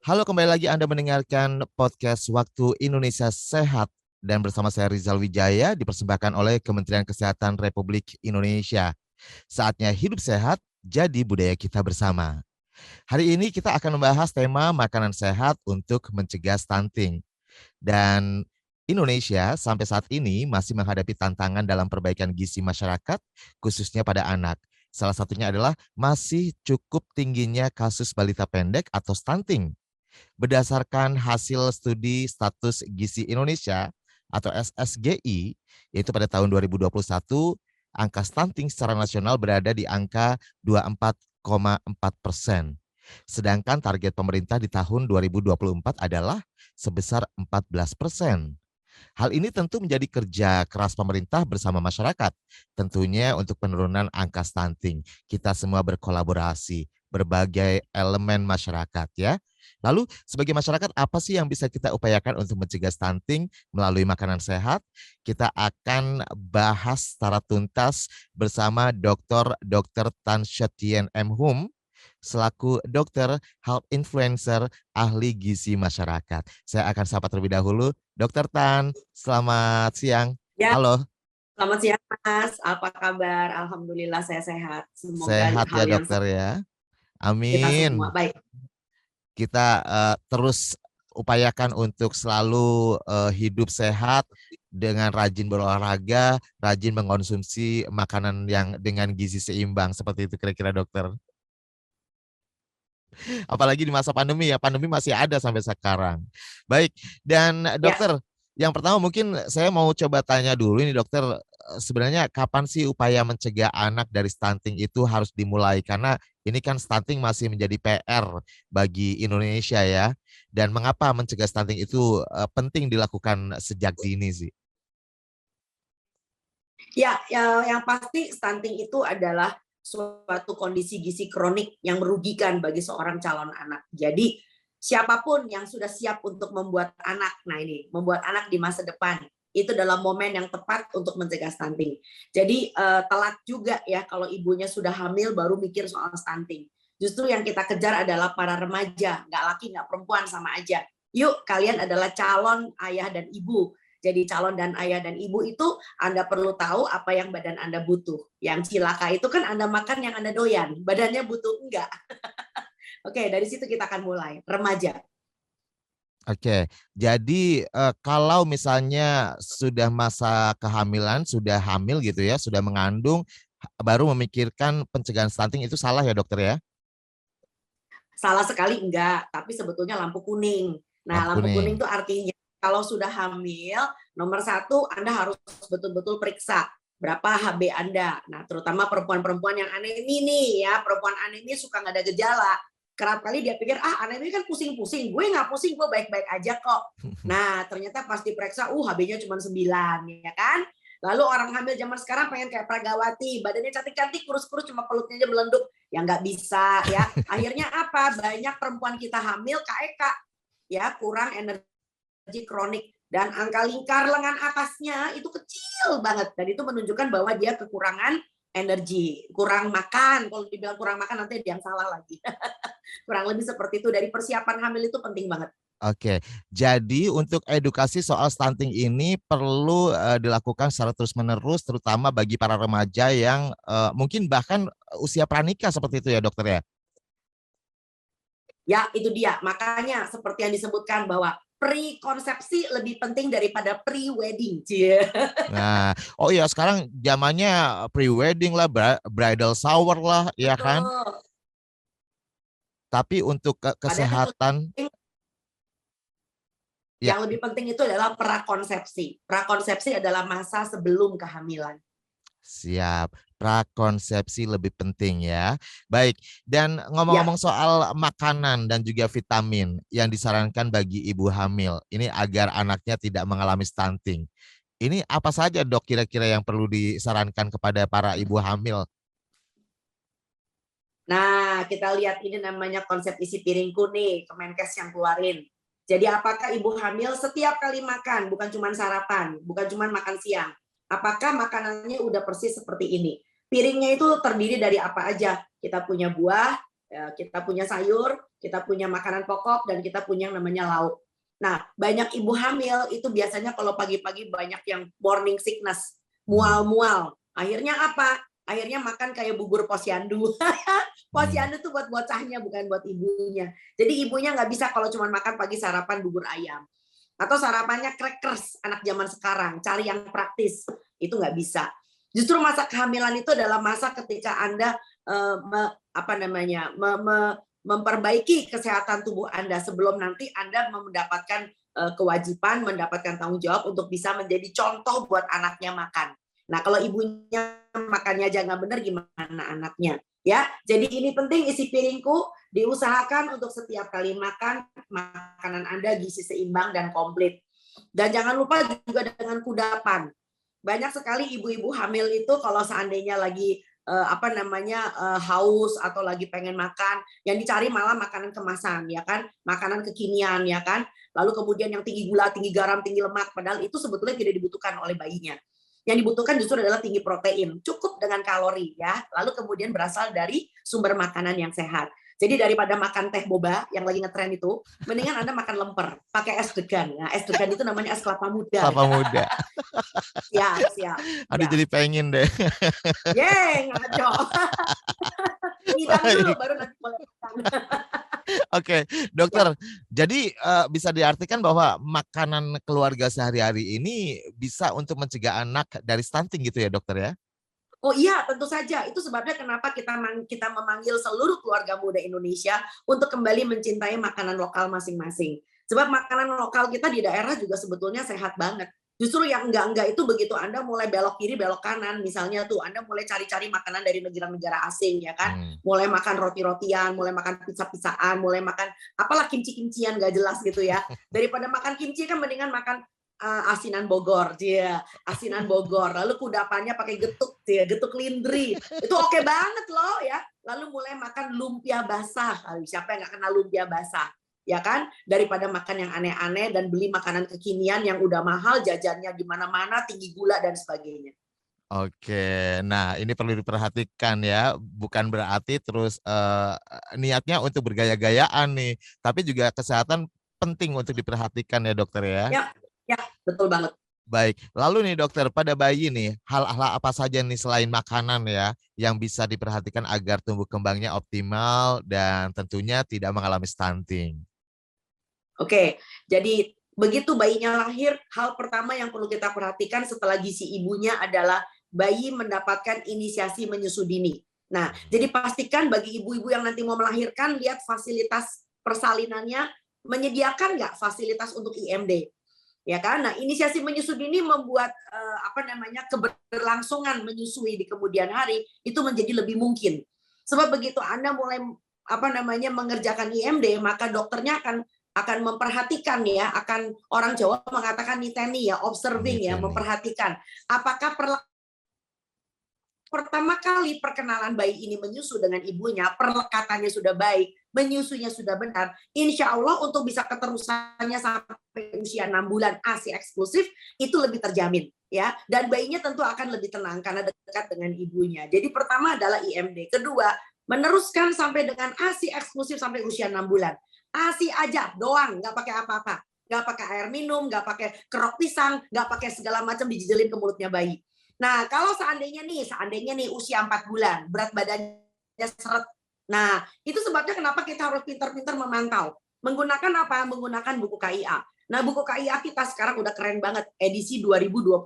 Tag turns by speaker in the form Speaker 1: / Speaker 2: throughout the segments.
Speaker 1: Halo, kembali lagi Anda mendengarkan podcast Waktu Indonesia Sehat dan bersama saya Rizal Wijaya dipersembahkan oleh Kementerian Kesehatan Republik Indonesia. Saatnya hidup sehat jadi budaya kita bersama. Hari ini kita akan membahas tema makanan sehat untuk mencegah stunting. Dan Indonesia sampai saat ini masih menghadapi tantangan dalam perbaikan gizi masyarakat, khususnya pada anak. Salah satunya adalah masih cukup tingginya kasus balita pendek atau stunting. Berdasarkan hasil studi status gizi Indonesia atau SSGI, yaitu pada tahun 2021, angka stunting secara nasional berada di angka 24,4%. Sedangkan target pemerintah di tahun 2024 adalah sebesar 14%. Hal ini tentu menjadi kerja keras pemerintah bersama masyarakat, tentunya untuk penurunan angka stunting. Kita semua berkolaborasi, berbagai elemen masyarakat ya. Lalu sebagai masyarakat apa sih yang bisa kita upayakan untuk mencegah stunting melalui makanan sehat? Kita akan bahas secara tuntas bersama Dr. Tan Shatien M. Hum selaku dokter health influencer ahli gizi masyarakat. Saya akan sapa terlebih dahulu Dokter Tan, selamat siang.
Speaker 2: Ya,
Speaker 1: Halo,
Speaker 2: selamat siang Mas. Apa kabar? Alhamdulillah saya sehat. Semoga
Speaker 1: sehat ya
Speaker 2: hal yang
Speaker 1: dokter
Speaker 2: sama
Speaker 1: ya.
Speaker 2: kita semua.
Speaker 1: Amin.
Speaker 2: Baik.
Speaker 1: Kita terus upayakan untuk selalu hidup sehat dengan rajin berolahraga, rajin mengkonsumsi makanan yang dengan gizi seimbang seperti itu kira-kira dokter. Apalagi di masa pandemi ya, pandemi masih ada sampai sekarang. Baik, dan
Speaker 2: Ya,
Speaker 1: dokter, yang pertama mungkin saya mau coba tanya dulu ini dokter, sebenarnya kapan sih upaya mencegah anak dari stunting itu harus dimulai? Karena ini kan stunting masih menjadi PR bagi Indonesia ya. Dan mengapa mencegah stunting itu penting dilakukan sejak dini sih?
Speaker 2: yang pasti stunting itu adalah suatu kondisi gizi kronik yang merugikan bagi seorang calon anak. Jadi siapapun yang sudah siap untuk membuat anak, nah ini membuat anak di masa depan itu dalam momen yang tepat untuk mencegah stunting. Jadi telat juga ya kalau ibunya sudah hamil baru mikir soal stunting. Justru yang kita kejar adalah para remaja, nggak laki nggak perempuan sama aja. Yuk kalian adalah calon ayah dan ibu. Jadi calon dan ayah dan ibu itu Anda perlu tahu apa yang badan Anda butuh. Yang cilaka itu kan Anda makan yang Anda doyan, badannya butuh enggak. Oke, dari situ kita akan mulai. Remaja.
Speaker 1: Oke, jadi kalau misalnya sudah masa kehamilan, sudah hamil gitu ya, sudah mengandung, baru memikirkan pencegahan stunting itu salah ya dokter ya?
Speaker 2: Salah sekali enggak, tapi sebetulnya lampu kuning. Nah,
Speaker 1: Lampu
Speaker 2: lampu kuning
Speaker 1: kuning.
Speaker 2: itu artinya kalau sudah hamil, nomor satu Anda harus betul-betul periksa berapa HB Anda. Nah, terutama perempuan-perempuan yang anemi nih ya, perempuan anemi suka nggak ada gejala. Kerap kali dia pikir, anemi kan pusing-pusing, gue nggak pusing, gue baik-baik aja kok. Nah, ternyata pas diperiksa, HB-nya cuma 9, ya kan? Lalu orang hamil zaman sekarang pengen kayak Pragawati, badannya cantik-cantik, kurus-kurus, cuma pelutnya aja melenduk. Ya nggak bisa ya. Akhirnya apa? Banyak perempuan kita hamil KEK ya, kurang energi kronik dan angka lingkar lengan atasnya itu kecil banget dan itu menunjukkan bahwa dia kekurangan energi, kurang makan. Kalau dibilang kurang makan nanti ada yang salah lagi. Kurang lebih seperti itu. Dari persiapan hamil itu penting banget.
Speaker 1: Oke, jadi untuk edukasi soal stunting ini perlu dilakukan secara terus-menerus, terutama bagi para remaja yang mungkin bahkan usia pranikah seperti itu ya dokter ya?
Speaker 2: Ya, itu dia. Makanya seperti yang disebutkan bahwa pre-konsepsi lebih penting daripada pre-wedding.
Speaker 1: Nah, oh iya sekarang zamannya pre-wedding lah, bridal shower lah, ya kan?
Speaker 2: Betul.
Speaker 1: Tapi untuk
Speaker 2: Padahal
Speaker 1: kesehatan, ya.
Speaker 2: yang lebih penting itu adalah prakonsepsi. Prakonsepsi adalah masa sebelum kehamilan.
Speaker 1: Siap, prakonsepsi lebih penting ya. Baik, dan
Speaker 2: Ya,
Speaker 1: ngomong-ngomong soal makanan dan juga vitamin yang disarankan bagi ibu hamil, ini agar anaknya tidak mengalami stunting. Ini apa saja dok kira-kira yang perlu disarankan kepada para ibu hamil?
Speaker 2: nah kita lihat ini namanya konsep isi piringku nih, Kemenkes yang keluarin. Jadi apakah ibu hamil setiap kali makan, bukan cuma sarapan, bukan cuma makan siang, apakah makanannya udah persis seperti ini? Piringnya itu terdiri dari apa aja? Kita punya buah, Kita punya sayur, kita punya makanan pokok, dan kita punya yang namanya lauk. Nah, banyak ibu hamil itu biasanya kalau pagi-pagi banyak yang morning sickness, mual-mual. Akhirnya apa? Akhirnya makan kayak bubur posyandu. Posyandu tuh buat bocahnya, bukan buat ibunya. Jadi ibunya nggak bisa kalau cuma makan pagi sarapan bubur ayam. Atau sarapannya crackers, anak zaman sekarang. Cari yang praktis. Itu nggak bisa. Justru masa kehamilan itu adalah masa ketika Anda memperbaiki kesehatan tubuh Anda sebelum nanti Anda mendapatkan kewajiban, mendapatkan tanggung jawab untuk bisa menjadi contoh buat anaknya makan. Nah, kalau ibunya makannya aja nggak benar, gimana anaknya? Ya, jadi ini penting, isi piringku diusahakan untuk setiap kali makan, makanan Anda gizi seimbang dan komplit. Dan jangan lupa juga dengan kudapan. Banyak sekali ibu-ibu hamil itu kalau seandainya lagi haus atau lagi pengen makan, yang dicari malah makanan kemasan, ya kan, makanan kekinian, ya kan, lalu kemudian yang tinggi gula, tinggi garam, tinggi lemak, padahal itu sebetulnya tidak dibutuhkan oleh bayinya. Yang dibutuhkan justru adalah tinggi protein, cukup dengan kalori, ya, lalu kemudian berasal dari sumber makanan yang sehat. Jadi daripada makan teh boba yang lagi ngetren itu, mendingan Anda makan lemper, pakai es degan. Nah, es degan itu namanya es kelapa muda.
Speaker 1: Kelapa muda.
Speaker 2: Siap, siap.
Speaker 1: Aduh,
Speaker 2: Ya.
Speaker 1: jadi pengen deh.
Speaker 2: Yeay, ngaco. Ngidam dulu baru nanti boleh makan.
Speaker 1: Oke, dokter. Jadi bisa diartikan bahwa makanan keluarga sehari-hari ini bisa untuk mencegah anak dari stunting gitu ya, dokter ya?
Speaker 2: Oh iya, tentu saja. Itu sebabnya kenapa kita memanggil seluruh keluarga muda Indonesia untuk kembali mencintai makanan lokal masing-masing. Sebab makanan lokal kita di daerah juga sebetulnya sehat banget. Justru yang enggak itu begitu Anda mulai belok kiri, belok kanan, misalnya tuh Anda mulai cari-cari makanan dari negara-negara asing, ya kan? Mulai makan roti-rotian, mulai makan pizza-pizzaan, mulai makan apalah kimchi-kimchian gak jelas gitu ya. Daripada makan kimchi kan mendingan makan asinan Bogor, dia asinan Bogor, lalu kudapannya pakai getuk, dia getuk lindri, itu oke banget loh ya. Lalu mulai makan lumpia basah, siapa yang nggak kenal lumpia basah, ya kan? Daripada makan yang aneh-aneh dan beli makanan kekinian yang udah mahal, jajannya di mana-mana, tinggi gula dan sebagainya.
Speaker 1: Oke, nah ini perlu diperhatikan ya, bukan berarti terus niatnya untuk bergaya-gayaan nih, tapi juga kesehatan penting untuk diperhatikan ya dokter ya.
Speaker 2: Ya, betul banget.
Speaker 1: Baik, lalu nih dokter, pada bayi nih, hal-hal apa saja nih selain makanan ya, yang bisa diperhatikan agar tumbuh kembangnya optimal dan tentunya tidak mengalami stunting?
Speaker 2: Oke, jadi begitu bayinya lahir, hal pertama yang perlu kita perhatikan setelah gizi ibunya adalah bayi mendapatkan inisiasi menyusu dini. Nah, jadi pastikan bagi ibu-ibu yang nanti mau melahirkan, lihat fasilitas persalinannya menyediakan nggak fasilitas untuk IMD. Ya kan? Nah, inisiasi menyusui ini membuat keberlangsungan menyusui di kemudian hari itu menjadi lebih mungkin. Sebab begitu Anda mulai mengerjakan IMD, maka dokternya akan memperhatikan ya, akan orang Jawa mengatakan niteni ya, observing ya, memperhatikan apakah pertama kali perkenalan bayi ini menyusu dengan ibunya, perlekatannya sudah baik, menyusunya sudah benar, insya Allah untuk bisa keterusannya sampai usia 6 bulan ASI eksklusif, itu lebih terjamin. Ya, dan bayinya tentu akan lebih tenang karena dekat dengan ibunya. Jadi pertama adalah IMD. Kedua, meneruskan sampai dengan ASI eksklusif sampai usia 6 bulan. ASI aja doang, nggak pakai apa-apa. Nggak pakai air minum, nggak pakai kerok pisang, nggak pakai segala macam dijijelin ke mulutnya bayi. Nah, kalau seandainya nih usia 4 bulan, berat badannya seret. Nah, itu sebabnya kenapa kita harus pintar-pintar memantau. Menggunakan apa? Menggunakan buku KIA. Nah, buku KIA kita sekarang udah keren banget, edisi 2021.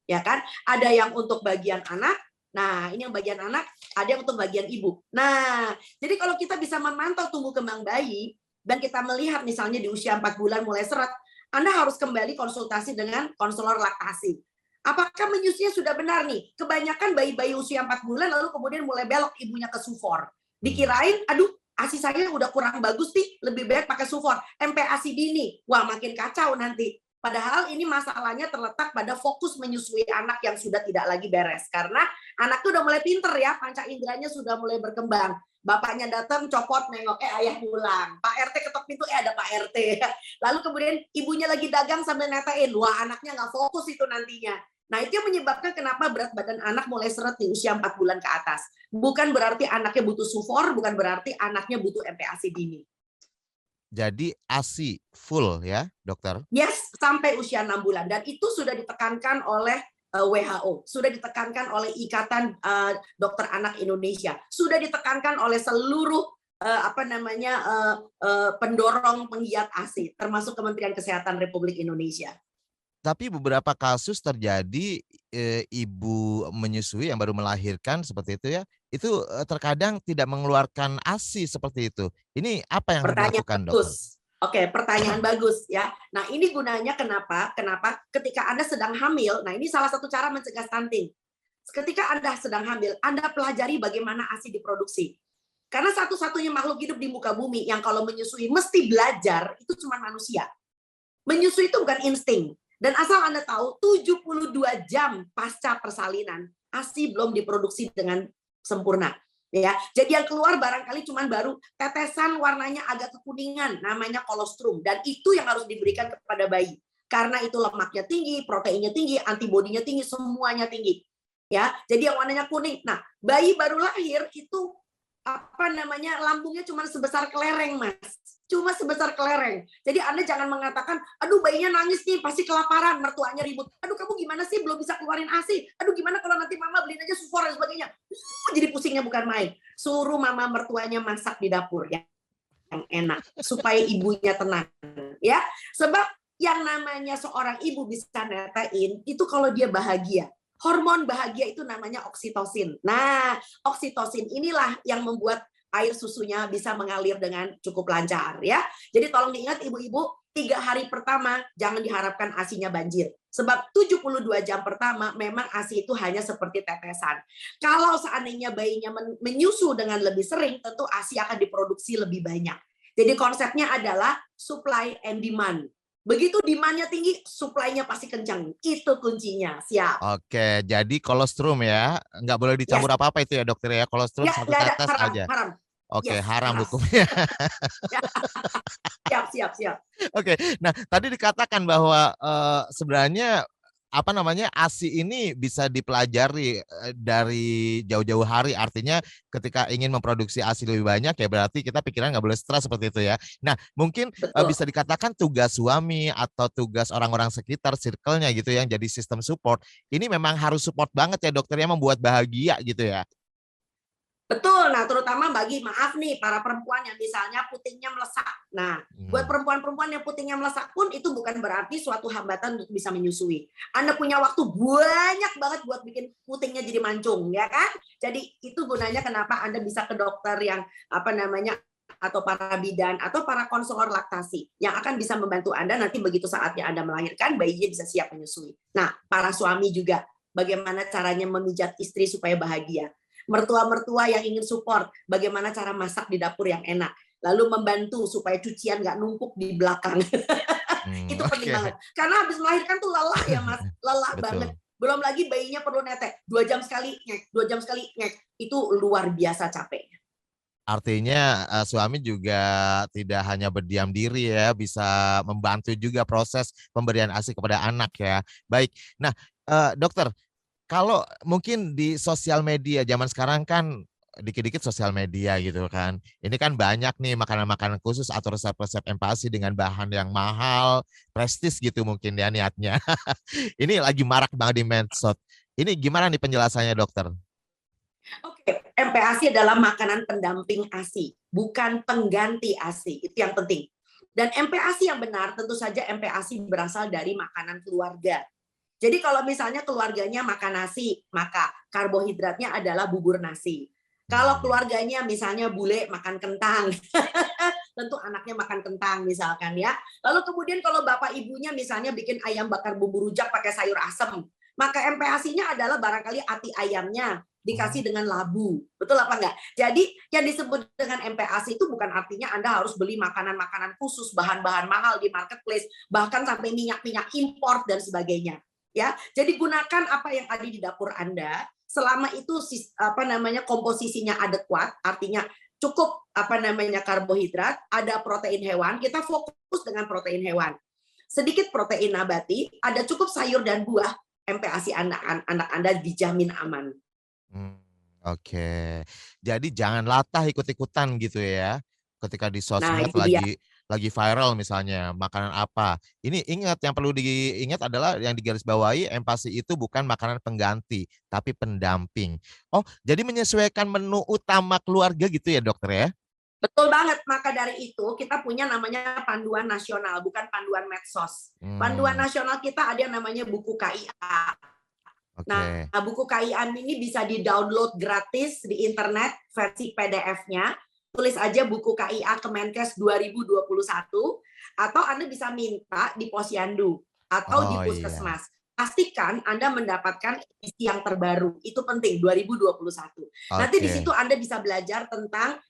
Speaker 2: Ya kan? Ada yang untuk bagian anak, nah ini yang bagian anak, ada yang untuk bagian ibu. Nah, jadi kalau kita bisa memantau tumbuh kembang bayi, dan kita melihat misalnya di usia 4 bulan mulai seret, Anda harus kembali konsultasi dengan konselor laktasi. Apakah menyusunya sudah benar nih? Kebanyakan bayi-bayi usia 4 bulan lalu kemudian mulai belok ibunya ke sufor. Dikirain, aduh, ASI saya udah kurang bagus nih, lebih baik pakai sufor. MPASI dini, wah makin kacau nanti. Padahal ini masalahnya terletak pada fokus menyusui anak yang sudah tidak lagi beres. Karena anak itu udah mulai pinter ya, panca inderanya sudah mulai berkembang. Bapaknya datang, copot, nengok, ayah pulang. Pak RT ketok pintu, ada Pak RT. Lalu kemudian ibunya lagi dagang sambil netain, wah anaknya nggak fokus itu nantinya. Nah, itu yang menyebabkan kenapa berat badan anak mulai seret di usia 4 bulan ke atas. Bukan berarti anaknya butuh sufor, bukan berarti anaknya butuh MPASI dini.
Speaker 1: Jadi ASI full ya, dokter?
Speaker 2: Yes, sampai usia 6 bulan. Dan itu sudah ditekankan oleh WHO, sudah ditekankan oleh Ikatan Dokter Anak Indonesia, sudah ditekankan oleh seluruh pendorong penggiat ASI, termasuk Kementerian Kesehatan Republik Indonesia.
Speaker 1: Tapi beberapa kasus terjadi ibu menyusui yang baru melahirkan seperti itu ya, itu terkadang tidak mengeluarkan ASI seperti itu. Ini apa yang harus
Speaker 2: Pertanyaan
Speaker 1: dilakukan, dokter?
Speaker 2: bagus. Oke, pertanyaan bagus ya. Nah, ini gunanya kenapa? Kenapa? Ketika Anda sedang hamil, nah ini salah satu cara mencegah stunting. Ketika Anda sedang hamil, Anda pelajari bagaimana ASI diproduksi. Karena satu-satunya makhluk hidup di muka bumi yang kalau menyusui mesti belajar, itu cuma manusia. Menyusui itu bukan insting. Dan asal Anda tahu, 72 jam pasca persalinan, ASI belum diproduksi dengan sempurna. Ya, jadi yang keluar barangkali cuma baru tetesan warnanya agak kekuningan, namanya kolostrum, dan itu yang harus diberikan kepada bayi. Karena itu lemaknya tinggi, proteinnya tinggi, antibodinya tinggi, semuanya tinggi. Ya, jadi yang warnanya kuning. Nah, bayi baru lahir itu lambungnya cuma sebesar kelereng, Mas. Cuma sebesar kelereng. Jadi Anda jangan mengatakan, aduh bayinya nangis nih, pasti kelaparan, mertuanya ribut. Aduh kamu gimana sih belum bisa keluarin ASI? Aduh gimana kalau nanti mama beliin aja sufor dan sebagainya. Jadi pusingnya bukan main. Suruh mama mertuanya masak di dapur ya, yang enak supaya ibunya tenang ya. Sebab yang namanya seorang ibu bisa netain itu kalau dia bahagia. Hormon bahagia itu namanya oksitosin. Nah, oksitosin inilah yang membuat air susunya bisa mengalir dengan cukup lancar ya. Jadi tolong diingat ibu-ibu, 3 hari pertama jangan diharapkan ASINya banjir. Sebab 72 jam pertama memang ASI itu hanya seperti tetesan. Kalau seandainya bayinya menyusu dengan lebih sering, tentu ASI akan diproduksi lebih banyak. Jadi konsepnya adalah supply and demand. Begitu demand-nya tinggi, supply-nya pasti kencang. Itu kuncinya. Siap.
Speaker 1: Oke, jadi kolostrum ya, nggak boleh
Speaker 2: Yes.
Speaker 1: dicampur apa-apa itu ya dokter ya, kolostrum
Speaker 2: Ya,
Speaker 1: satu
Speaker 2: nggak ada.
Speaker 1: tetes
Speaker 2: Haram.
Speaker 1: aja.
Speaker 2: Haram.
Speaker 1: Oke,
Speaker 2: Yes,
Speaker 1: haram
Speaker 2: haram.
Speaker 1: hukumnya.
Speaker 2: Siap.
Speaker 1: Oke, nah tadi dikatakan bahwa sebenarnya ASI ini bisa dipelajari dari jauh-jauh hari. Artinya ketika ingin memproduksi ASI lebih banyak ya berarti kita pikiran nggak boleh stres seperti itu ya. Nah mungkin
Speaker 2: Betul.
Speaker 1: bisa dikatakan tugas suami atau tugas orang-orang sekitar, circle-nya gitu yang jadi sistem support. Ini memang harus support banget ya dokter ya, membuat bahagia gitu ya.
Speaker 2: Betul. Nah, terutama bagi maaf nih para perempuan yang misalnya putingnya melesak. Nah, buat perempuan-perempuan yang putingnya melesak pun itu bukan berarti suatu hambatan untuk bisa menyusui. Anda punya waktu banyak banget buat bikin putingnya jadi mancung, ya kan? Jadi itu gunanya kenapa Anda bisa ke dokter yang atau para bidan atau para konselor laktasi yang akan bisa membantu Anda nanti begitu saatnya Anda melahirkan, bayinya bisa siap menyusui. Nah, para suami juga bagaimana caranya memijat istri supaya bahagia. Mertua-mertua yang ingin support, bagaimana cara masak di dapur yang enak. Lalu membantu supaya cucian nggak numpuk di belakang. Itu penting
Speaker 1: Oke.
Speaker 2: banget. Karena habis melahirkan tuh lelah ya Mas, lelah banget.
Speaker 1: Betul.
Speaker 2: Belum lagi bayinya perlu netek, 2 jam sekali ngek, 2 jam sekali ngek. Itu luar biasa capeknya.
Speaker 1: Artinya suami juga tidak hanya berdiam diri ya, bisa membantu juga proses pemberian ASI kepada anak ya. Baik. Nah, dokter, kalau mungkin di sosial media zaman sekarang kan dikit-dikit sosial media gitu kan. Ini kan banyak nih makanan-makanan khusus atau resep-resep MPASI dengan bahan yang mahal, prestis gitu mungkin ya niatnya. Ini lagi marak banget di medsos. Ini gimana nih penjelasannya dokter?
Speaker 2: Oke, MPASI adalah makanan pendamping ASI, bukan pengganti ASI. Itu yang penting. Dan MPASI yang benar, tentu saja MPASI berasal dari makanan keluarga. Jadi kalau misalnya keluarganya makan nasi, maka karbohidratnya adalah bubur nasi. Kalau keluarganya misalnya bule makan kentang, tentu anaknya makan kentang misalkan ya. Lalu kemudian kalau bapak ibunya misalnya bikin ayam bakar bumbu rujak pakai sayur asem, maka MPASI-nya adalah barangkali ati ayamnya dikasih dengan labu. Betul apa enggak? Jadi yang disebut dengan MPASI itu bukan artinya Anda harus beli makanan-makanan khusus, bahan-bahan mahal di marketplace, bahkan sampai minyak-minyak impor dan sebagainya. Ya, jadi gunakan apa yang ada di dapur Anda selama itu komposisinya adekuat, artinya cukup karbohidrat, ada protein hewan, kita fokus dengan protein hewan. Sedikit protein nabati, ada cukup sayur dan buah, MPASI anak Anda dijamin aman.
Speaker 1: Hmm, oke. Jadi jangan latah ikut-ikutan gitu ya. Ketika di
Speaker 2: Nah,
Speaker 1: sosmed
Speaker 2: itu dia.
Speaker 1: lagi viral misalnya makanan apa. Ini ingat yang perlu diingat adalah yang digarisbawahi empati itu bukan makanan pengganti, tapi pendamping. Oh, jadi menyesuaikan menu utama keluarga gitu ya, dokter ya?
Speaker 2: Betul banget. Maka dari itu kita punya namanya panduan nasional, bukan panduan medsos. Panduan
Speaker 1: Hmm,
Speaker 2: nasional kita ada yang namanya buku KIA. Nah,
Speaker 1: oke.
Speaker 2: buku KIA ini bisa di-download gratis di internet versi PDF-nya. Tulis aja buku KIA Kemenkes 2021 atau Anda bisa minta di Posyandu atau di
Speaker 1: Oh iya.
Speaker 2: Puskesmas. Pastikan Anda mendapatkan edisi yang terbaru. Itu penting 2021. Nanti di situ
Speaker 1: Oke.
Speaker 2: Anda bisa belajar tentang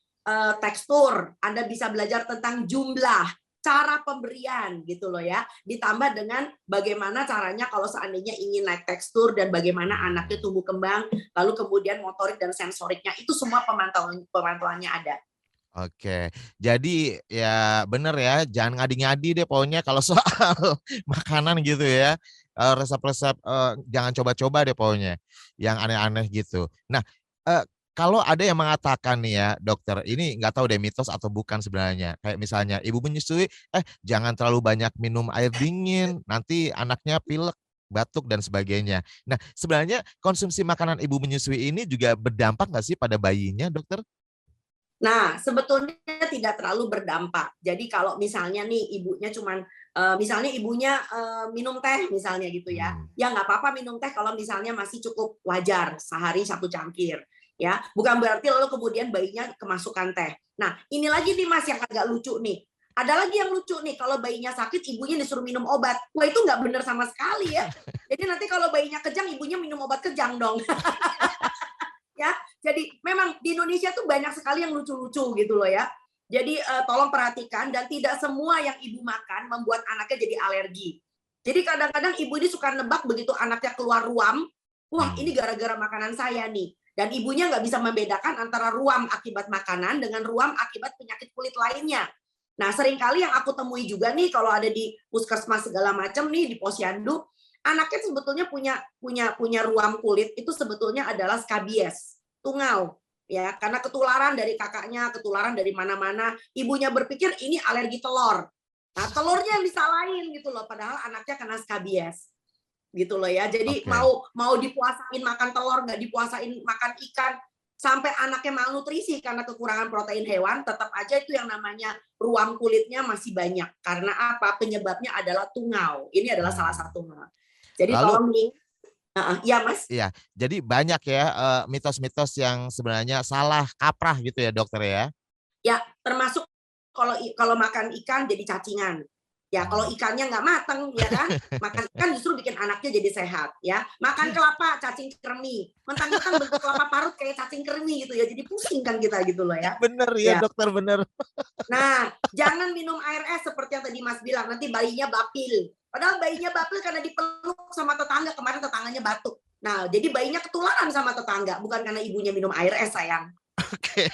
Speaker 2: tekstur, Anda bisa belajar tentang jumlah, cara pemberian gitu loh ya. Ditambah dengan bagaimana caranya kalau seandainya ingin naik tekstur dan bagaimana anaknya
Speaker 1: Hmm.
Speaker 2: tumbuh kembang, lalu kemudian motorik dan sensoriknya itu semua pemantauannya ada.
Speaker 1: Oke, jadi ya bener ya, jangan ngadi-ngadi deh pokoknya kalau soal makanan gitu ya, resep-resep, jangan coba-coba deh pokoknya, yang aneh-aneh gitu. Nah, kalau ada yang mengatakan nih ya dokter, ini nggak tahu deh mitos atau bukan sebenarnya, kayak misalnya ibu menyusui, jangan terlalu banyak minum air dingin, nanti anaknya pilek, batuk dan sebagainya. Nah, sebenarnya konsumsi makanan ibu menyusui ini juga berdampak nggak sih pada bayinya dokter?
Speaker 2: Nah, sebetulnya tidak terlalu berdampak. Jadi kalau misalnya nih ibunya cuman misalnya ibunya minum teh misalnya gitu ya,
Speaker 1: Hmm.
Speaker 2: ya nggak apa-apa minum teh kalau misalnya masih cukup wajar sehari 1 cangkir, ya. Bukan berarti lalu kemudian bayinya kemasukan teh. Nah, ini lagi nih Mas yang agak lucu nih. Ada lagi yang lucu nih, kalau bayinya sakit ibunya disuruh minum obat. Wah itu nggak benar sama sekali ya. Jadi nanti kalau bayinya kejang ibunya minum obat kejang dong. Ya. Jadi memang di Indonesia tuh banyak sekali yang lucu-lucu gitu loh ya. Jadi tolong perhatikan dan tidak semua yang ibu makan membuat anaknya jadi alergi. Jadi kadang-kadang ibu ini suka nebak begitu anaknya keluar ruam, wah
Speaker 1: Hmm.
Speaker 2: ini gara-gara makanan saya nih. Dan ibunya nggak bisa membedakan antara ruam akibat makanan dengan ruam akibat penyakit kulit lainnya. Nah, seringkali yang aku temui juga nih kalau ada di puskesmas segala macam nih di posyandu, anaknya sebetulnya punya ruam kulit itu sebetulnya adalah skabies, tungau, ya karena ketularan dari kakaknya, ketularan dari mana-mana, ibunya berpikir ini alergi telur. Nah, telurnya yang disalahin gitu loh, padahal anaknya kena skabies gitu loh ya. Jadi
Speaker 1: Oke.
Speaker 2: mau dipuasain makan telur, nggak dipuasain makan ikan, sampai anaknya malnutrisi karena kekurangan protein hewan, tetap aja itu yang namanya ruam kulitnya masih banyak. Karena apa? Penyebabnya adalah tungau. Ini adalah salah
Speaker 1: Hmm.
Speaker 2: satu. Jadi
Speaker 1: Lalu
Speaker 2: tolong nih, iya Mas.
Speaker 1: iya, jadi banyak ya, mitos-mitos yang sebenarnya salah kaprah gitu ya, dokter ya?
Speaker 2: Ya, termasuk kalau makan ikan jadi cacingan. Ya, kalau
Speaker 1: Mmm,
Speaker 2: ikannya nggak mateng, ya kan? Makan ikan justru bikin anaknya jadi sehat, ya. Makan kelapa, cacing kremi. Mentang-mentang bentuk kelapa parut kayak cacing kremi gitu ya. Jadi pusing kan kita gitu loh ya.
Speaker 1: bener ya
Speaker 2: Ya.
Speaker 1: dokter, bener.
Speaker 2: Nah, jangan minum air es seperti yang tadi Mas bilang, nanti bayinya bapil. Padahal bayinya bapil karena dipeluk sama tetangga, kemarin tetangganya batuk. Nah, jadi bayinya ketularan sama tetangga, bukan karena ibunya minum air es, sayang.
Speaker 1: Oke,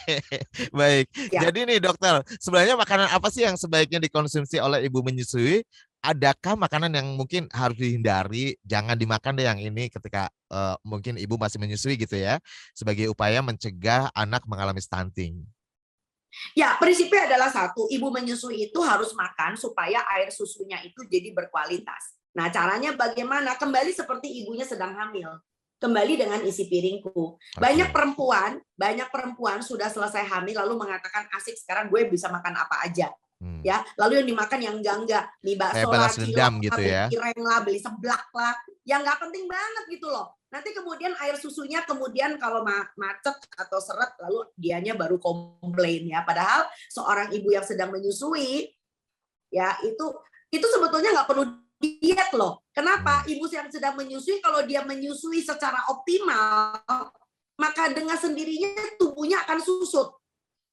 Speaker 1: baik.
Speaker 2: Ya.
Speaker 1: Jadi nih dokter, sebenarnya makanan apa sih yang sebaiknya dikonsumsi oleh ibu menyusui? Adakah makanan yang mungkin harus dihindari, jangan dimakan deh yang ini ketika, mungkin ibu masih menyusui gitu ya, sebagai upaya mencegah anak mengalami stunting?
Speaker 2: Ya, prinsipnya adalah satu, ibu menyusui itu harus makan supaya air susunya itu jadi berkualitas. Nah, caranya bagaimana? Kembali seperti ibunya sedang hamil. Kembali dengan isi piringku.
Speaker 1: Oke.
Speaker 2: Banyak perempuan sudah selesai hamil lalu mengatakan asik sekarang gue bisa makan apa aja.
Speaker 1: Mmm,
Speaker 2: Ya, lalu yang dimakan yang enggak, mie
Speaker 1: kayak
Speaker 2: bakso
Speaker 1: balas
Speaker 2: lah,
Speaker 1: dendam
Speaker 2: cilok lah,
Speaker 1: gitu
Speaker 2: beli
Speaker 1: ya?
Speaker 2: cireng lah, beli seblak lah, yang nggak penting banget gitu loh. Nanti kemudian air susunya kemudian kalau macet atau seret lalu dianya baru komplain ya. Padahal seorang ibu yang sedang menyusui ya itu sebetulnya nggak perlu diet loh.
Speaker 1: Mmm,
Speaker 2: Kenapa? Ibu yang sedang menyusui kalau dia menyusui secara optimal maka dengan sendirinya tubuhnya akan susut.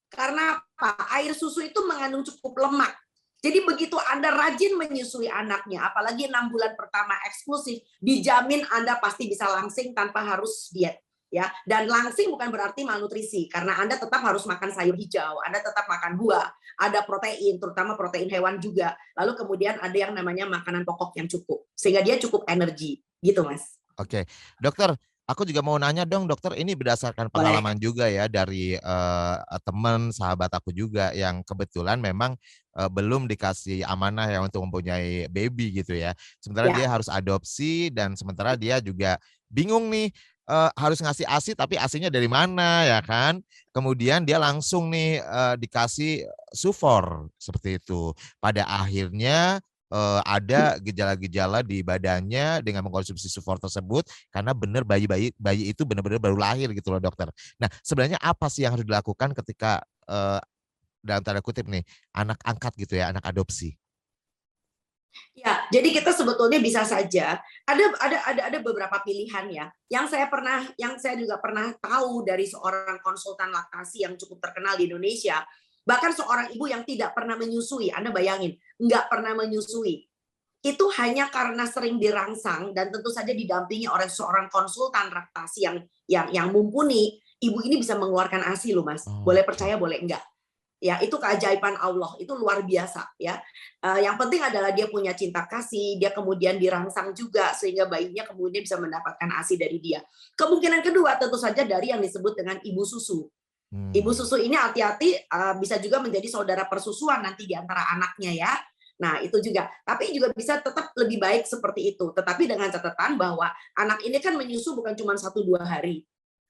Speaker 2: Karena apa? Air susu itu mengandung cukup lemak. Jadi begitu Anda rajin menyusui anaknya, apalagi 6 bulan pertama eksklusif, dijamin Anda pasti bisa langsing tanpa harus diet. ya. Dan langsing bukan berarti malnutrisi, karena Anda tetap harus makan sayur hijau, Anda tetap makan buah, ada protein, terutama protein hewan juga. Lalu kemudian ada yang namanya makanan pokok yang cukup, sehingga dia cukup energi, gitu Mas.
Speaker 1: Oke, dokter, aku juga mau nanya dong, dokter. Ini berdasarkan
Speaker 2: Boleh.
Speaker 1: pengalaman juga ya dari teman sahabat aku juga yang kebetulan memang belum dikasih amanah ya untuk mempunyai baby gitu ya. Sementara dia
Speaker 2: Ya,
Speaker 1: harus adopsi dan sementara dia juga bingung nih harus ngasih ASI tapi ASINya dari mana ya kan? Kemudian dia langsung nih dikasih sufor seperti itu. Pada akhirnya ada gejala-gejala di badannya dengan mengkonsumsi sufor tersebut karena benar bayi itu benar-benar baru lahir gitu loh dokter. Nah sebenarnya apa sih yang harus dilakukan ketika dalam tanda kutip nih anak angkat gitu ya, anak adopsi?
Speaker 2: ya. Jadi kita sebetulnya bisa saja ada beberapa pilihan ya. Yang saya juga pernah tahu dari seorang konsultan laktasi yang cukup terkenal di Indonesia, bahkan seorang ibu yang tidak pernah menyusui. Anda bayangin, nggak pernah menyusui. Itu hanya karena sering dirangsang dan tentu saja didampingi oleh seorang konsultan laktasi yang mumpuni, ibu ini bisa mengeluarkan ASI loh Mas. Boleh
Speaker 1: Oke.
Speaker 2: percaya boleh enggak. Ya, itu keajaiban Allah, itu luar biasa ya. Yang penting adalah dia punya cinta kasih, dia kemudian dirangsang juga sehingga bayinya kemudian bisa mendapatkan ASI dari dia. Kemungkinan kedua tentu saja dari yang disebut dengan ibu susu. Ibu
Speaker 1: Hmm.
Speaker 2: susu ini hati-hati bisa juga menjadi saudara persusuan nanti di antara anaknya ya. Nah, itu juga. Tapi juga bisa tetap lebih baik seperti itu. Tetapi dengan catatan bahwa anak ini kan menyusu bukan cuma 1-2 hari.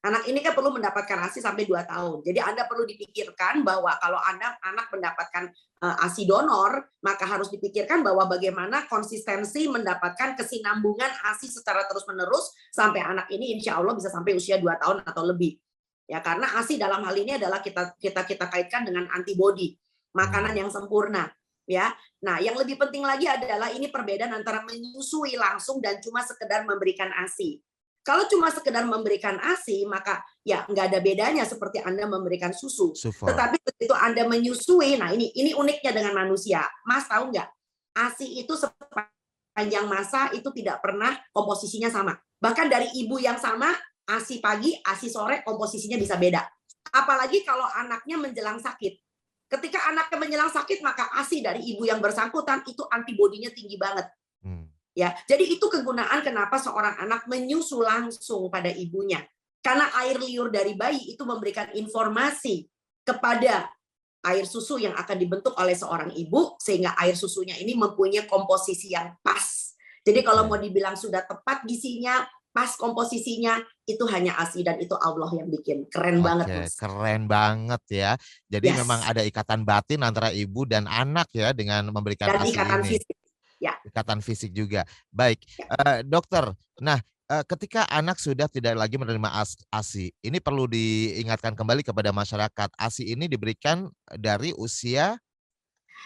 Speaker 2: Anak ini kan perlu mendapatkan ASI sampai 2 tahun. Jadi Anda perlu dipikirkan bahwa kalau Anda anak mendapatkan ASI donor, maka harus dipikirkan bahwa bagaimana konsistensi mendapatkan kesinambungan ASI secara terus-menerus sampai anak ini insya Allah bisa sampai usia 2 tahun atau lebih. Ya, karena ASI dalam hal ini adalah kita kaitkan dengan antibodi, makanan
Speaker 1: Hmm.
Speaker 2: yang sempurna, ya. Nah, yang lebih penting lagi adalah ini perbedaan antara menyusui langsung dan cuma sekedar memberikan ASI. Kalau cuma sekedar memberikan ASI, maka ya nggak ada bedanya seperti Anda memberikan susu.
Speaker 1: Sufor.
Speaker 2: Tetapi begitu Anda menyusui, nah ini uniknya dengan manusia. Mas tahu nggak? ASI itu sepanjang masa itu tidak pernah komposisinya sama. Bahkan dari ibu yang sama, ASI pagi, ASI sore, komposisinya bisa beda. Apalagi kalau anaknya menjelang sakit. Ketika anaknya menjelang sakit, maka ASI dari ibu yang bersangkutan itu antibodinya tinggi banget.
Speaker 1: Hmm.
Speaker 2: Ya, jadi itu kegunaan kenapa seorang anak menyusu langsung pada ibunya. Karena air liur dari bayi itu memberikan informasi kepada air susu yang akan dibentuk oleh seorang ibu sehingga air susunya ini mempunyai komposisi yang pas. Jadi kalau mau
Speaker 1: Oke.
Speaker 2: dibilang sudah tepat gizinya, pas komposisinya, itu hanya ASI dan itu Allah yang bikin. Keren banget,
Speaker 1: Oke,
Speaker 2: Mas.
Speaker 1: keren banget ya. Jadi memang
Speaker 2: Yes.
Speaker 1: ada ikatan batin antara ibu dan anak ya dengan memberikan
Speaker 2: Dan
Speaker 1: ASI
Speaker 2: ikatan
Speaker 1: ini.
Speaker 2: fisik. Ya,
Speaker 1: Ikatan fisik juga. Baik,
Speaker 2: ya.
Speaker 1: dokter. Nah, ketika anak sudah tidak lagi menerima ASI, ini perlu diingatkan kembali kepada masyarakat. ASI ini diberikan dari usia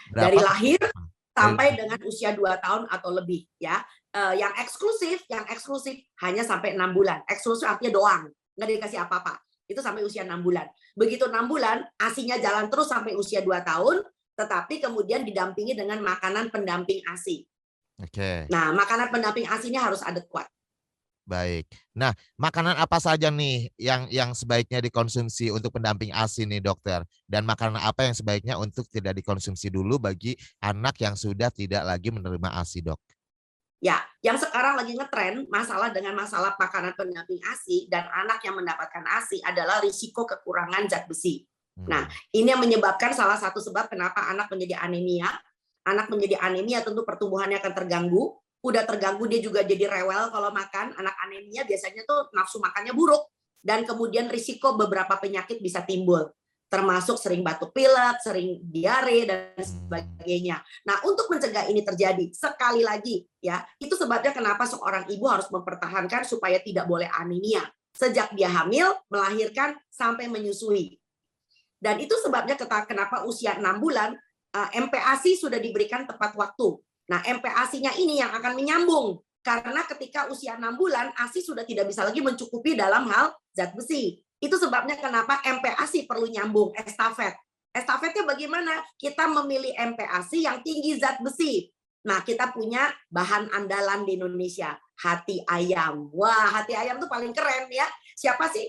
Speaker 2: Dari
Speaker 1: berapa sampai
Speaker 2: lahir
Speaker 1: berapa? Dari
Speaker 2: sampai
Speaker 1: lahir?
Speaker 2: dengan usia 2 tahun atau lebih ya. Yang eksklusif hanya sampai 6 bulan. Eksklusif artinya doang, nggak dikasih apa-apa. Itu sampai usia 6 bulan. Begitu 6 bulan, ASI-nya jalan terus sampai usia 2 tahun, tetapi kemudian didampingi dengan makanan pendamping ASI.
Speaker 1: Oke.
Speaker 2: Nah, makanan pendamping ASI-nya harus adekuat.
Speaker 1: Baik. Nah, makanan apa saja nih yang sebaiknya dikonsumsi untuk pendamping ASI nih, dokter? Dan makanan apa yang sebaiknya untuk tidak dikonsumsi dulu bagi anak yang sudah tidak lagi menerima ASI, Dok?
Speaker 2: Ya, yang sekarang lagi ngetren dengan masalah makanan pendamping ASI dan anak yang mendapatkan ASI adalah risiko kekurangan zat besi. Nah,
Speaker 1: Hmm.
Speaker 2: ini yang menyebabkan salah satu sebab kenapa anak menjadi anemia. Anak menjadi anemia tentu pertumbuhannya akan terganggu. Udah terganggu dia juga jadi rewel kalau makan. Anak anemia biasanya tuh nafsu makannya buruk dan kemudian risiko beberapa penyakit bisa timbul. Termasuk sering batuk pilek, sering diare dan
Speaker 1: Hmm.
Speaker 2: sebagainya. Nah, untuk mencegah ini terjadi, sekali lagi ya, itu sebabnya kenapa seorang ibu harus mempertahankan supaya tidak boleh anemia. Sejak dia hamil, melahirkan, sampai menyusui. Dan itu sebabnya kenapa usia 6 bulan, MPASI sudah diberikan tepat waktu. Nah, MPASI-nya ini yang akan menyambung. Karena ketika usia 6 bulan, ASI sudah tidak bisa lagi mencukupi dalam hal zat besi. Itu sebabnya kenapa MPASI perlu nyambung, estafet. Estafetnya bagaimana? Kita memilih MPASI yang tinggi zat besi. Nah, kita punya bahan andalan di Indonesia. hati ayam. Wah, hati ayam tuh paling keren ya. Siapa sih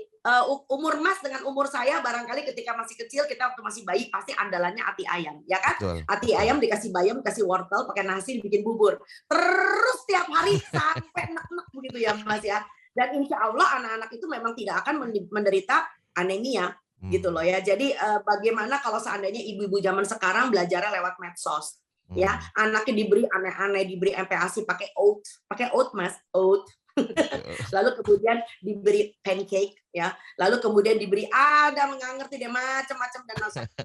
Speaker 2: umur Mas dengan umur saya barangkali ketika masih kecil, kita waktu masih bayi pasti andalannya hati ayam, ya kan?
Speaker 1: Betul,
Speaker 2: Hati
Speaker 1: betul.
Speaker 2: ayam dikasih bayam, dikasih wortel, pakai nasi, dibikin bubur. Terus tiap hari sampai enak-enak begitu ya Mas ya. Dan insya Allah anak-anak itu memang tidak akan menderita anemia gitu loh ya. Jadi bagaimana kalau seandainya ibu-ibu zaman sekarang belajarnya lewat medsos, ya anaknya diberi aneh-aneh, diberi MPASI pakai oat Mas, oat.
Speaker 1: Betul.
Speaker 2: Lalu kemudian diberi pancake ya, lalu kemudian diberi ada nggak ngerti deh macam-macam dan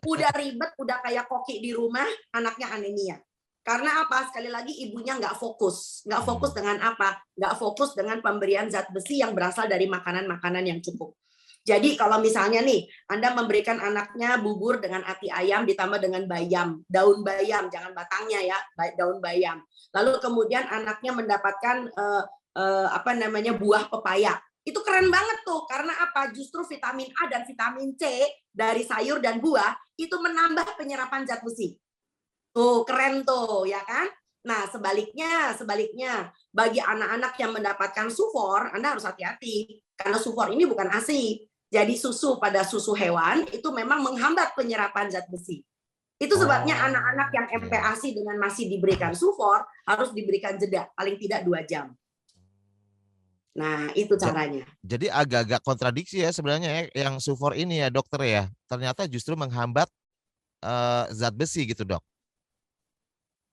Speaker 2: udah ribet, udah kayak koki di rumah, anaknya anemia. Karena apa? Sekali lagi ibunya nggak fokus dengan apa? Nggak fokus dengan pemberian zat besi yang berasal dari makanan-makanan yang cukup. Jadi kalau misalnya nih Anda memberikan anaknya bubur dengan hati ayam ditambah dengan bayam, daun bayam, jangan batangnya ya, daun bayam. Lalu kemudian anaknya mendapatkan buah pepaya. Itu keren banget tuh, karena apa? Justru vitamin A dan vitamin C dari sayur dan buah itu menambah penyerapan zat besi. Tuh, keren tuh, ya kan? Nah, sebaliknya, bagi anak-anak yang mendapatkan sufor, Anda harus hati-hati. Karena sufor ini bukan ASI. Jadi susu pada susu hewan itu memang menghambat penyerapan zat besi. Itu sebabnya anak-anak yang MPASI dengan masih diberikan sufor harus diberikan jeda, paling tidak 2 jam. Nah, itu caranya.
Speaker 1: Jadi agak-agak kontradiksi ya sebenarnya ya, yang sufor ini ya dokter ya. Ternyata justru menghambat zat besi gitu dok.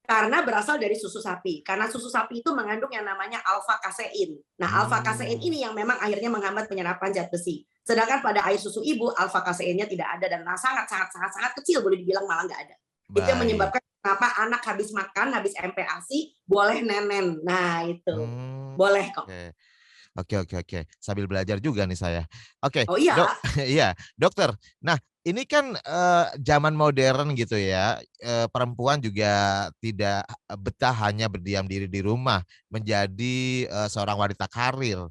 Speaker 2: Karena berasal dari susu sapi. Karena susu sapi itu mengandung yang namanya alfa kasein. Nah, alfa kasein ini yang memang akhirnya menghambat penyerapan zat besi. Sedangkan pada air susu ibu, alfa kaseinnya tidak ada dan sangat kecil, boleh dibilang malah nggak ada. Baik. Itu yang menyebabkan kenapa anak habis makan, habis MPASI, boleh nenen. Nah, itu. Boleh kok.
Speaker 1: Oke. Sambil belajar juga nih saya. Oke,
Speaker 2: oh iya.
Speaker 1: Dok, iya, dokter. Nah, ini kan zaman modern gitu ya. Perempuan juga tidak betah hanya berdiam diri di rumah, menjadi seorang wanita karir.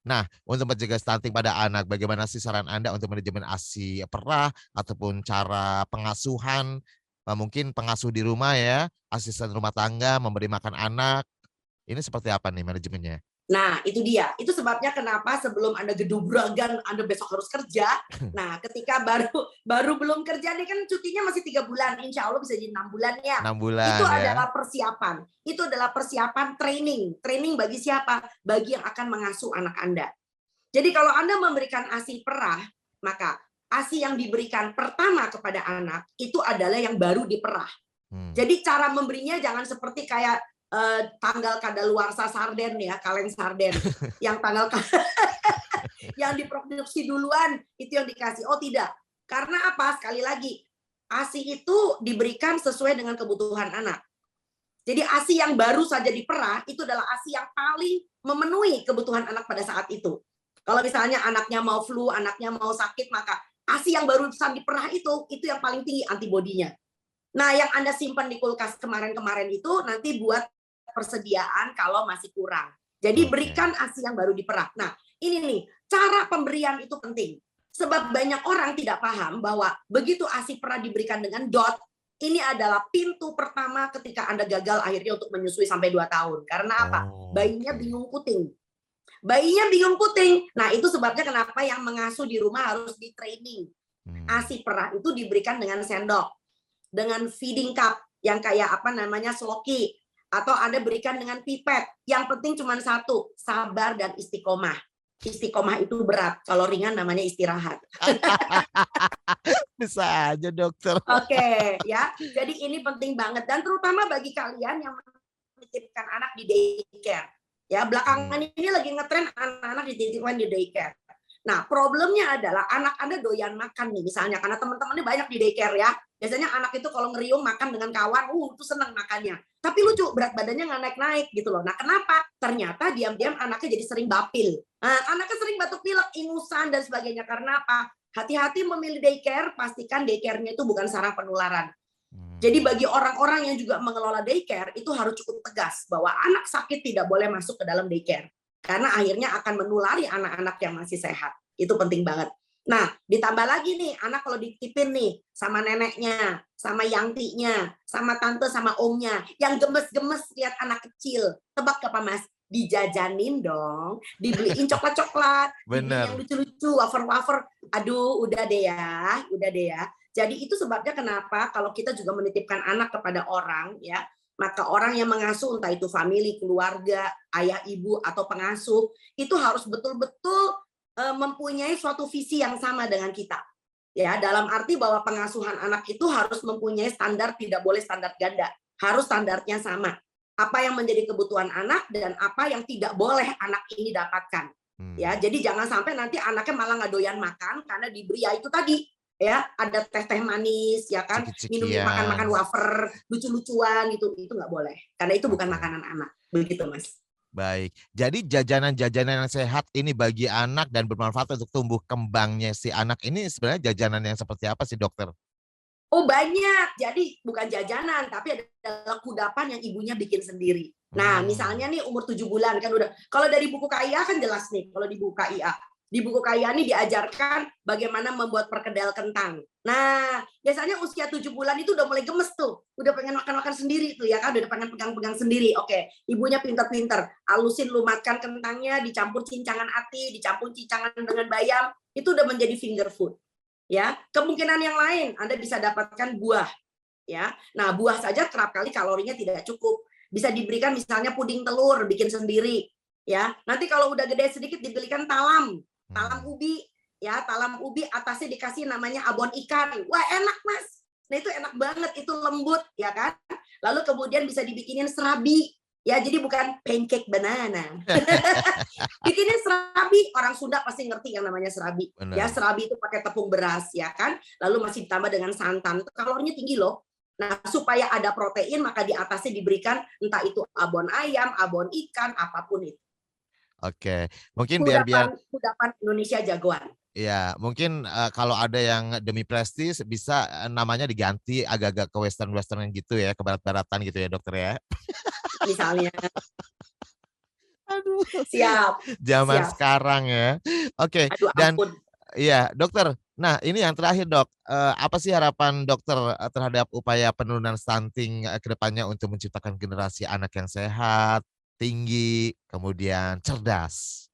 Speaker 1: Nah, untuk mencegah stunting pada anak, bagaimana sih saran Anda untuk manajemen ASI perah ataupun cara pengasuhan? Mungkin pengasuh di rumah ya, asisten rumah tangga, memberi makan anak. Ini seperti apa nih manajemennya?
Speaker 2: Nah, itu dia. Itu sebabnya kenapa sebelum Anda gedubragan, Anda besok harus kerja. Nah, ketika baru belum kerja nih kan cutinya masih 3 bulan. Insya Allah bisa jadi 6 bulan ya.
Speaker 1: 6 bulan
Speaker 2: itu
Speaker 1: ya.
Speaker 2: adalah persiapan. Itu adalah persiapan training. Training bagi siapa? Bagi yang akan mengasuh anak Anda. Jadi kalau Anda memberikan ASI perah, maka ASI yang diberikan pertama kepada anak itu adalah yang baru diperah. Jadi cara memberinya jangan seperti kayak tanggal kadaluarsa sarden ya, kaleng sarden yang tanggal yang diproduksi duluan itu yang dikasih. Oh tidak, karena apa? Sekali lagi, ASI itu diberikan sesuai dengan kebutuhan anak. Jadi ASI yang baru saja diperah itu adalah ASI yang paling memenuhi kebutuhan anak pada saat itu. Kalau misalnya anaknya mau flu, anaknya mau sakit, maka ASI yang baru saja diperah itu yang paling tinggi antibodinya. Nah, yang Anda simpan di kulkas kemarin-kemarin itu nanti buat persediaan kalau masih kurang. Jadi berikan ASI yang baru diperah. Nah, ini nih, cara pemberian itu penting. Sebab banyak orang tidak paham bahwa begitu ASI perah diberikan dengan dot, ini adalah pintu pertama ketika Anda gagal akhirnya untuk menyusui sampai 2 tahun. Karena apa? Bayinya bingung puting. Nah, itu sebabnya kenapa yang mengasuh di rumah harus di training. ASI perah itu diberikan dengan sendok, dengan feeding cup yang kayak sloki, atau Anda berikan dengan pipet. Yang penting cuma satu, sabar dan istiqomah. Istiqomah itu berat, kalau ringan namanya istirahat.
Speaker 1: Bisa aja dokter.
Speaker 2: Oke, ya. Jadi ini penting banget dan terutama bagi kalian yang menitipkan anak di daycare. Ya, belakangan ini lagi ngetren anak-anak dititipkan di daycare. Nah, problemnya adalah anak Anda doyan makan nih misalnya, karena teman-temannya banyak di daycare ya. Biasanya anak itu kalau ngeriung makan dengan kawan, itu senang makannya. Tapi lucu, berat badannya nggak naik-naik gitu loh. Nah, kenapa? Ternyata diam-diam anaknya jadi sering bapil. Nah, anaknya sering batuk pilek, ingusan, dan sebagainya. Karena apa? Hati-hati memilih daycare, pastikan daycare-nya itu bukan sarang penularan. Jadi bagi orang-orang yang juga mengelola daycare, itu harus cukup tegas bahwa anak sakit tidak boleh masuk ke dalam daycare. Karena akhirnya akan menulari anak-anak yang masih sehat. Itu penting banget. Nah, ditambah lagi nih, anak kalau dititipin nih sama neneknya, sama yangtinya, sama tante, sama omnya, yang gemes-gemes lihat anak kecil. Tebak apa, Mas? dijajanin dong, dibeliin coklat-coklat, dibeliin yang
Speaker 1: Bener.
Speaker 2: lucu-lucu, wafer-wafer. Aduh, udah deh ya, udah deh ya. Jadi itu sebabnya kenapa kalau kita juga menitipkan anak kepada orang ya, maka orang yang mengasuh entah itu family, keluarga, ayah, ibu atau pengasuh itu harus betul-betul mempunyai suatu visi yang sama dengan kita. Ya, dalam arti bahwa pengasuhan anak itu harus mempunyai standar, tidak boleh standar ganda. Harus standarnya sama. Apa yang menjadi kebutuhan anak dan apa yang tidak boleh anak ini dapatkan. Ya,
Speaker 1: Hmm.
Speaker 2: jadi jangan sampai nanti anaknya malah nggak doyan makan karena diberi ya itu tadi ya ada teh-teh manis ya kan, minum
Speaker 1: Ciki-cikian.
Speaker 2: makan-makan wafer lucu-lucuan itu nggak boleh karena itu bukan
Speaker 1: Oke.
Speaker 2: makanan anak begitu Mas.
Speaker 1: Baik. Jadi jajanan-jajanan yang sehat ini bagi anak dan bermanfaat untuk tumbuh kembangnya si anak ini sebenarnya jajanan yang seperti apa sih, Dokter?
Speaker 2: Oh banyak, jadi bukan jajanan, tapi adalah kudapan yang ibunya bikin sendiri. Nah,
Speaker 1: Hmm.
Speaker 2: misalnya nih umur 7 bulan kan udah, kalau dari buku KIA kan jelas nih, kalau di buku KIA. Di buku KIA nih diajarkan bagaimana membuat perkedel kentang. Nah, biasanya usia 7 bulan itu udah mulai gemes tuh, udah pengen makan-makan sendiri tuh ya kan, udah pengen pegang-pegang sendiri. Oke, ibunya pinter-pinter, halusin lumatkan kentangnya, dicampur cincangan ati, dicampur cincangan dengan bayam, itu udah menjadi finger food. Ya, kemungkinan yang lain Anda bisa dapatkan buah, ya. Nah, buah saja kerap kali kalorinya tidak cukup. Bisa diberikan misalnya puding telur, bikin sendiri, ya. Nanti kalau udah gede sedikit dibelikan talam, talam
Speaker 1: Hmm.
Speaker 2: ubi, ya, talam ubi atasnya dikasih namanya abon ikan. Wah, enak, Mas. Nah, itu enak banget, itu lembut, ya kan? Lalu kemudian bisa dibikinin serabi, ya, jadi bukan pancake banana. Bikinnya serabi, orang Sunda pasti ngerti yang namanya serabi. Ya,
Speaker 1: Benar.
Speaker 2: serabi itu pakai tepung beras, ya kan? Lalu masih ditambah dengan santan. Kalorinya tinggi loh. Nah, supaya ada protein, maka di atasnya diberikan entah itu abon ayam, abon ikan, apapun itu.
Speaker 1: Oke. Mungkin biar
Speaker 2: Kudapan,
Speaker 1: biar
Speaker 2: kudapan Indonesia jagoan.
Speaker 1: ya, mungkin, kalau ada yang demi prestis bisa, namanya diganti agak-agak ke western-western gitu ya, ke barat-baratan gitu ya, Dokter, ya?
Speaker 2: Misalnya,
Speaker 1: Aduh,
Speaker 2: siap,
Speaker 1: zaman
Speaker 2: siap.
Speaker 1: sekarang ya. Oke,
Speaker 2: Aduh
Speaker 1: dan
Speaker 2: ampun.
Speaker 1: iya, Dokter. Nah, ini yang terakhir, Dok. Apa sih harapan Dokter, terhadap upaya penurunan stunting, ke depannya untuk menciptakan generasi anak yang sehat, tinggi, kemudian cerdas?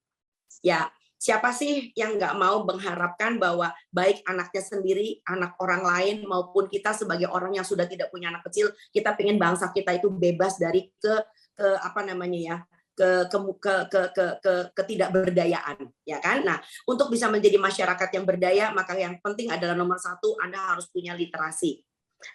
Speaker 2: Ya, siapa sih yang nggak mau mengharapkan bahwa baik anaknya sendiri, anak orang lain, maupun kita sebagai orang yang sudah tidak punya anak kecil, kita pengen bangsa kita itu bebas dari ke apa namanya ya, ketidakberdayaan, ya kan? Nah, untuk bisa menjadi masyarakat yang berdaya, maka yang penting adalah nomor satu, Anda harus punya literasi.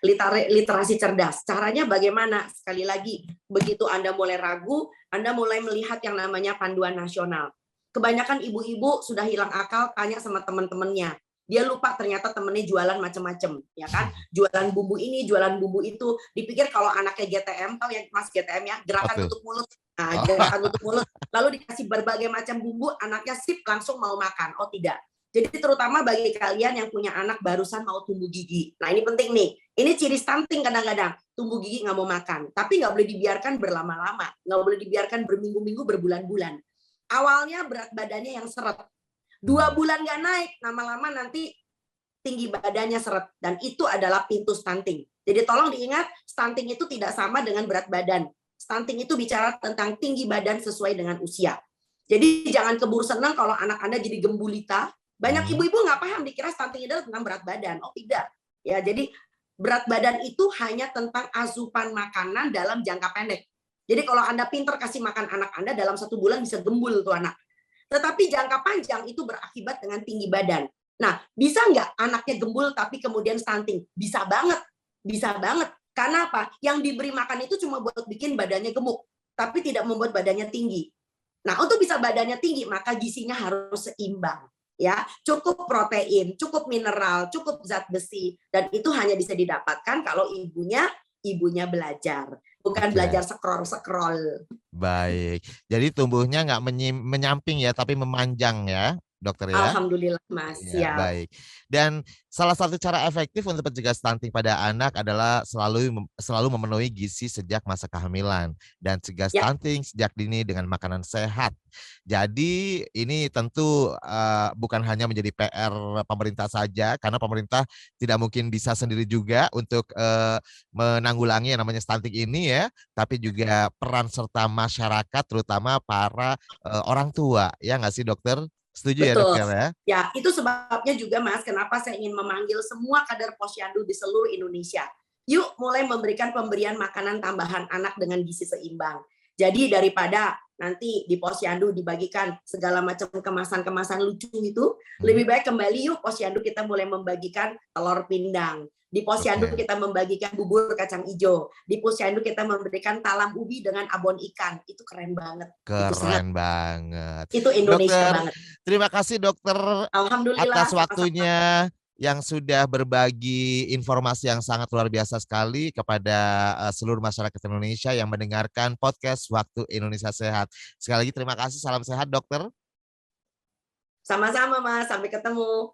Speaker 2: Literasi cerdas. Caranya bagaimana? Sekali lagi, begitu Anda mulai ragu, Anda mulai melihat yang namanya panduan nasional. Kebanyakan ibu-ibu sudah hilang akal, tanya sama teman-temannya. Dia lupa ternyata temennya jualan macam-macam, ya kan? Jualan bumbu ini, jualan bumbu itu. Dipikir kalau anaknya GTM, tahu ya Mas GTM ya,
Speaker 1: Apa
Speaker 2: gerakan
Speaker 1: tuh?
Speaker 2: tutup mulut. Nah,
Speaker 1: Oh,
Speaker 2: gerakan tutup mulut. Lalu dikasih berbagai macam bumbu, anaknya sip langsung mau makan. Oh tidak. Jadi terutama bagi kalian yang punya anak barusan mau tumbuh gigi. Nah ini penting nih. Ini ciri stunting kadang-kadang. Tumbuh gigi nggak mau makan. Tapi nggak boleh dibiarkan berlama-lama. Nggak boleh dibiarkan berminggu-minggu, berbulan-bulan. Awalnya berat badannya yang seret. 2 bulan nggak naik, lama-lama nanti tinggi badannya seret. Dan itu adalah pintu stunting. Jadi tolong diingat, stunting itu tidak sama dengan berat badan. Stunting itu bicara tentang tinggi badan sesuai dengan usia. Jadi jangan keburu senang kalau anak Anda jadi gembulita. Banyak
Speaker 1: mhm.
Speaker 2: ibu-ibu nggak paham, dikira stunting itu tentang berat badan. Oh tidak. Ya, jadi berat badan itu hanya tentang asupan makanan dalam jangka pendek. Jadi kalau Anda pinter kasih makan anak Anda, dalam 1 bulan bisa gembul tuh anak. Tetapi jangka panjang itu berakibat dengan tinggi badan. Nah, bisa nggak anaknya gembul tapi kemudian stunting? Bisa banget, bisa banget. Karena apa? Yang diberi makan itu cuma buat bikin badannya gemuk, tapi tidak membuat badannya tinggi. Nah, untuk bisa badannya tinggi, maka gizinya harus seimbang. Ya, cukup protein, cukup mineral, cukup zat besi, dan itu hanya bisa didapatkan kalau ibunya belajar, bukan belajar
Speaker 1: Oke,
Speaker 2: scroll-scroll.
Speaker 1: baik. Jadi tumbuhnya nggak menyamping ya, tapi memanjang ya? dokter ya?
Speaker 2: Alhamdulillah Mas,
Speaker 1: Iya,
Speaker 2: siap.
Speaker 1: baik. Dan salah satu cara efektif untuk mencegah stunting pada anak adalah selalu memenuhi gizi sejak masa kehamilan dan cegah
Speaker 2: Ya,
Speaker 1: stunting sejak dini dengan makanan sehat. Jadi ini tentu bukan hanya menjadi PR pemerintah saja, karena pemerintah tidak mungkin bisa sendiri juga untuk menanggulangi yang namanya stunting ini ya, tapi juga peran serta masyarakat, terutama para orang tua, ya nggak sih dokter? Setuju ya
Speaker 2: betul.
Speaker 1: dokter ya?
Speaker 2: Ya, itu sebabnya juga Mas, kenapa saya ingin memanggil semua kader Posyandu di seluruh Indonesia. Yuk mulai memberikan pemberian makanan tambahan anak dengan gizi seimbang. Jadi daripada nanti di Posyandu dibagikan segala macam kemasan-kemasan lucu itu,
Speaker 1: Hmm,
Speaker 2: lebih baik kembali yuk Posyandu kita mulai membagikan telur pindang. Di Posyandu
Speaker 1: oke,
Speaker 2: kita membagikan bubur kacang hijau. Di Posyandu kita memberikan talam ubi dengan abon ikan. Itu keren banget. Itu sangat,
Speaker 1: keren banget.
Speaker 2: itu Indonesia
Speaker 1: Dokter,
Speaker 2: banget.
Speaker 1: terima kasih dokter
Speaker 2: Alhamdulillah,
Speaker 1: atas
Speaker 2: sama-sama.
Speaker 1: waktunya yang sudah berbagi informasi yang sangat luar biasa sekali kepada seluruh masyarakat Indonesia yang mendengarkan podcast Waktu Indonesia Sehat. Sekali lagi terima kasih, salam sehat dokter.
Speaker 2: Sama-sama, Mas. Sampai ketemu.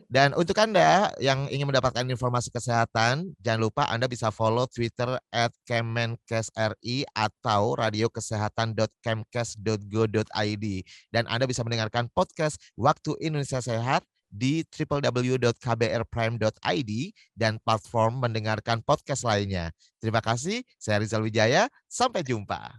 Speaker 1: Dan untuk Anda yang ingin mendapatkan informasi kesehatan, jangan lupa Anda bisa follow Twitter @kemenkesri atau radiokesehatan.kemkes.go.id. Dan Anda bisa mendengarkan podcast Waktu Indonesia Sehat di www.kbrprime.id dan platform mendengarkan podcast lainnya. Terima kasih, saya Rizal Wijaya, sampai jumpa.